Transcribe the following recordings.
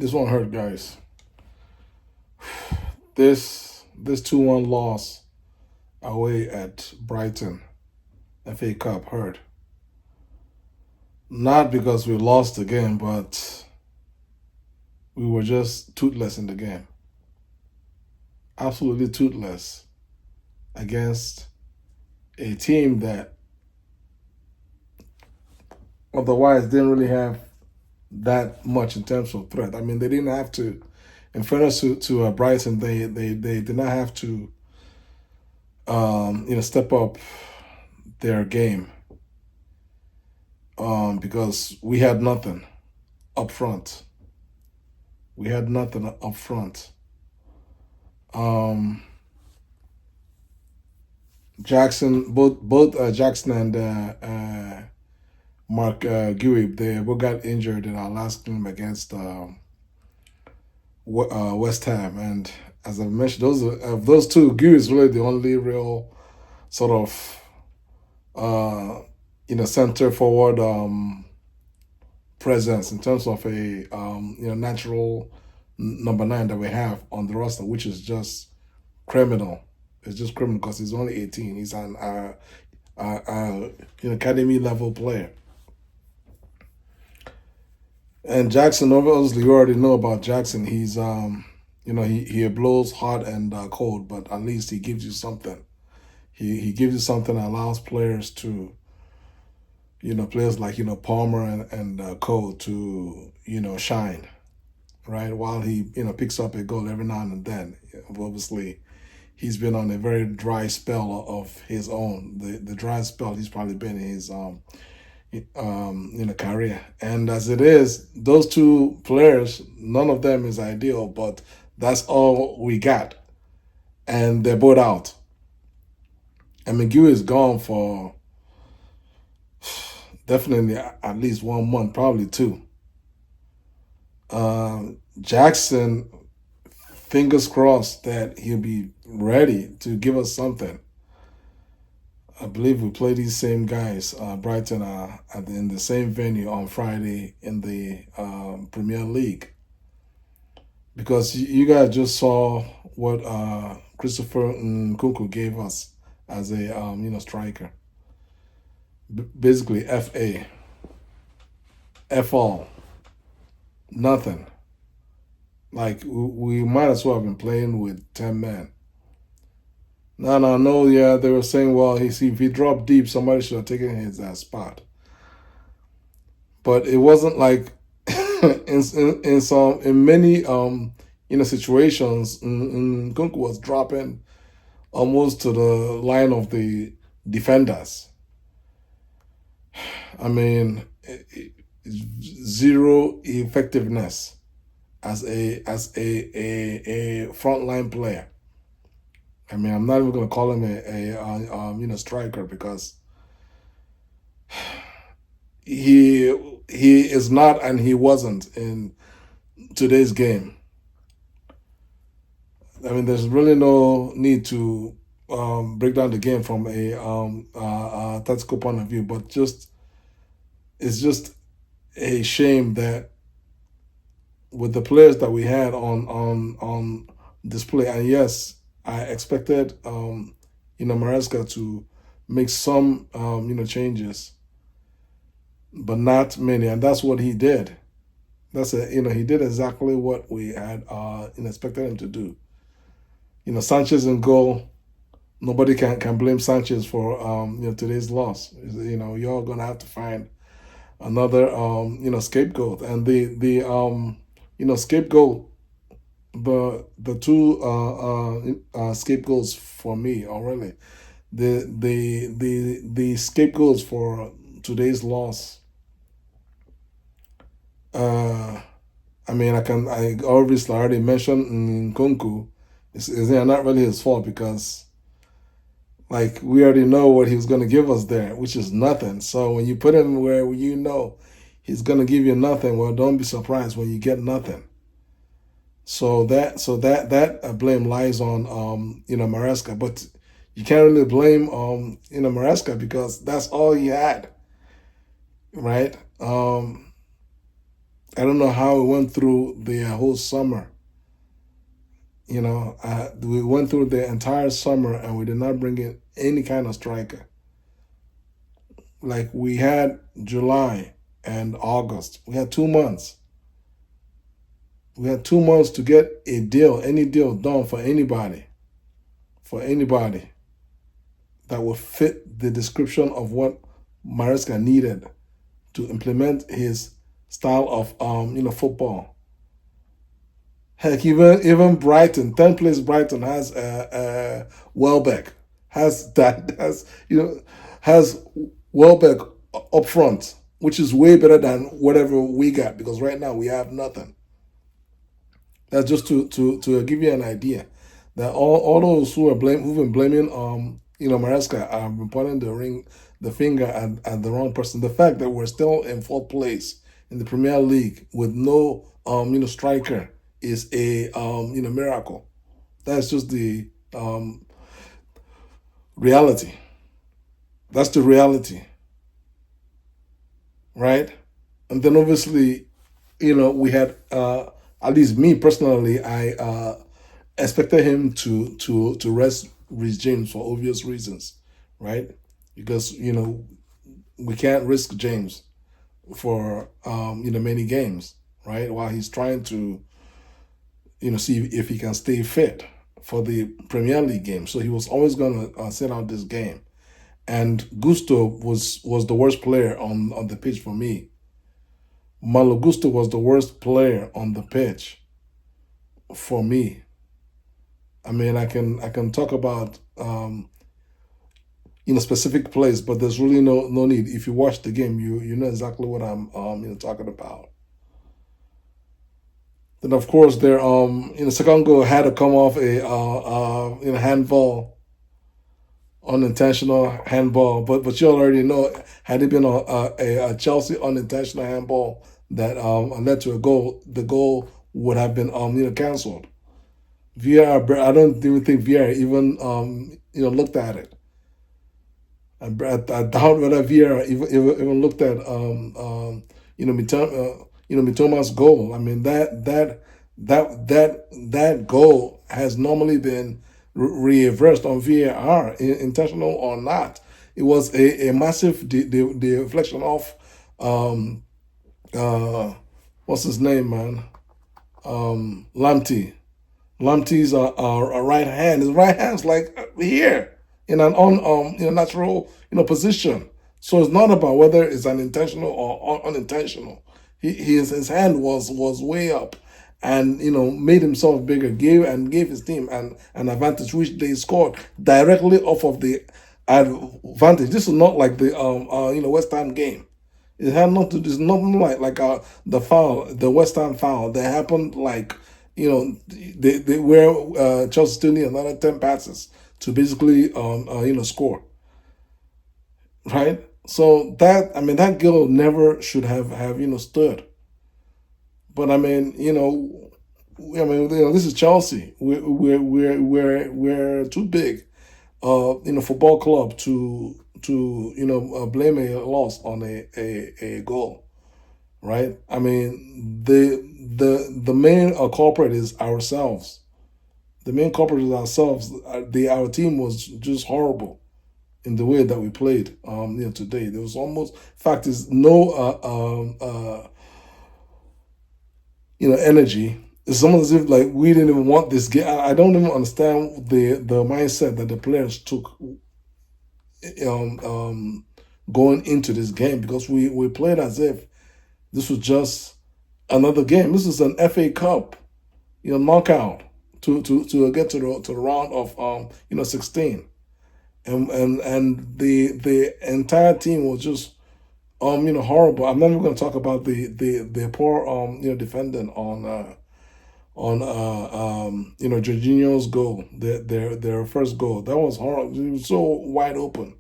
This one hurt, guys. This 2-1 loss away at Brighton FA Cup hurt. Not because we lost the game, but we were just toothless in the game. Absolutely toothless against a team that otherwise didn't really have that much in terms of threat. I mean, they didn't have to. In fairness to Brighton, they did not have to, step up their game, because we had nothing up front. We had nothing up front. Jackson, both Jackson and Mark Guib, they both got injured in our last game against West Ham, and as I mentioned, those two, Guib is really the only real sort of center forward presence in terms of a natural number 9 that we have on the roster, which is just criminal. It's just criminal because he's only 18. He's an academy level player. And Jackson, obviously, you already know about Jackson. He's he blows hot and cold, but at least he gives you something. He gives you something that allows players to, players like Palmer and Cole to shine, right? While he picks up a goal every now and then. Obviously, he's been on a very dry spell of his own. The dry spell he's probably been in his career. And as it is, those two players, none of them is ideal, but that's all we got. And they're both out. And McGee is gone for definitely at least 1 month, probably 2. Jackson, fingers crossed that he'll be ready to give us something. I believe we play these same guys, Brighton, in the same venue on Friday in the Premier League. Because you guys just saw what Christopher NKUNKU gave us as a striker. Basically, FA, F all, nothing. Like we might as well have been playing with 10 men. No, yeah, they were saying, well, if he dropped deep, somebody should have taken his spot. But it wasn't like in many situations, Kunku was dropping almost to the line of the defenders. I mean, zero effectiveness as a frontline player. I mean, I'm not even going to call him a striker because he is not and he wasn't in today's game. I mean, there's really no need to break down the game from a tactical point of view, but it's just a shame that with the players that we had on display, and yes, I expected Maresca to make some changes, but not many, and that's what he did. He did exactly what we had expected him to do. Sanchez in goal. Nobody can blame Sanchez for today's loss. You're gonna have to find another scapegoat, and the scapegoat. The two scapegoats for me are really the scapegoats for today's loss. I mean, I obviously already mentioned NKUNKU. It's not really his fault because, like, we already know what he was going to give us there, which is nothing. So when you put him where he's going to give you nothing, well, don't be surprised when you get nothing. So that blame lies on Maresca, but you can't really blame Maresca because that's all he had, right? I don't know how we went through the whole summer. We went through the entire summer and we did not bring in any kind of striker. Like we had July and August. We had 2 months. We had 2 months to get a deal, any deal done for anybody that would fit the description of what Maresca needed to implement his style of football. Heck, even Brighton, 10th place Brighton has Welbeck, has that has Welbeck up front, which is way better than whatever we got because right now we have nothing. That's just to give you an idea that all those who've been blaming Maresca have been pointing the finger at the wrong person. The fact that we're still in fourth place in the Premier League with no striker is a miracle. That's just the reality. That's the reality, right? And then obviously, we had at least me personally, I expected him to rest Rhys James for obvious reasons, right? Because we can't risk James for many games, right? While he's trying to see if he can stay fit for the Premier League game. So he was always going to sit out this game. And Gusto was the worst player on the pitch for me. Malo Gusto was the worst player on the pitch for me. I mean, I can talk about specific plays, but there's really no need. If you watch the game, you know exactly what I'm talking about. Then of course their second goal had to come off a handball, unintentional handball. But you already know, had it been a Chelsea unintentional handball that led to a goal, the goal would have been cancelled. VAR, I don't even think VAR even looked at it. I doubt whether VAR even looked at Mitoma's goal. I mean that goal has normally been reversed on VAR, intentional or not. It was a massive deflection off. Um, what's his name, man? Lamptey. Lamptey's right hand. His right hand's like here in an natural position. So it's not about whether it's an intentional or unintentional. His hand was way up, and made himself bigger, gave his team an advantage, which they scored directly off of the advantage. This is not like the West Ham game. It had not to. It's nothing like the West Ham foul that happened like they where Chelsea still need another 10 passes to basically score, right? So that goal never should have stood. But I mean this is Chelsea. We're too big, football club to blame a loss on a goal, right? I mean the main culprit is ourselves. The main culprit is ourselves. Our team was just horrible in the way that we played today. There was almost, in fact, there's no energy. It's almost as if like we didn't even want this game. I don't even understand the mindset that the players took going into this game, because we played as if this was just another game. This is an FA Cup, knockout to get to the round of 16, and the entire team was just horrible. I'm not even going to talk about the poor defending on Georginho's goal, their first goal. That was horrible. It was so wide open.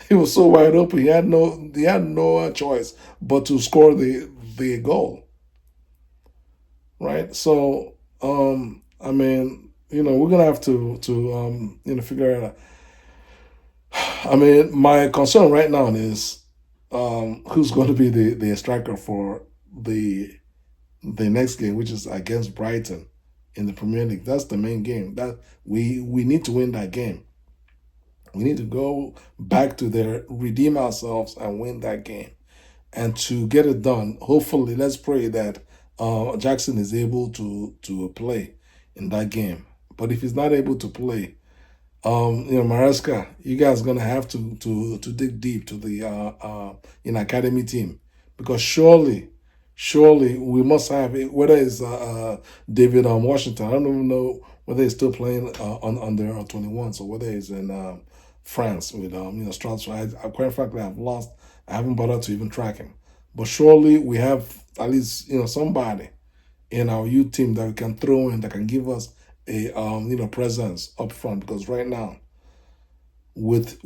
He was so wide open. He had no choice but to score the goal, right? So I mean we're gonna have to figure it out. I mean, my concern right now is who's going to be the striker for the the next game, which is against Brighton in the Premier League. That's the main game. That we need to win that game. We need to go back to there, redeem ourselves, and win that game. And to get it done, hopefully, let's pray that Jackson is able to play in that game. But if he's not able to play, Maresca, you guys are gonna have to dig deep to the academy team, because surely we must have it. Whether it's David Washington, I don't even know whether he's still playing on under 21s, or whether he's in France with Strasbourg. Quite frankly, I've lost. I haven't bothered to even track him. But surely we have at least somebody in our youth team that we can throw in that can give us a presence up front, because right now with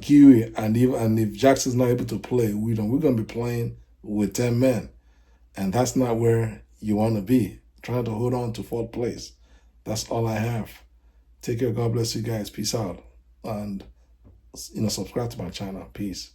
Kiwi, and if Jackson's not able to play, we're gonna be playing with 10 men, and that's not where you want to be. Trying to hold on to fourth place. That's all I have. Take care. God bless you guys. Peace out, and subscribe to my channel. Peace.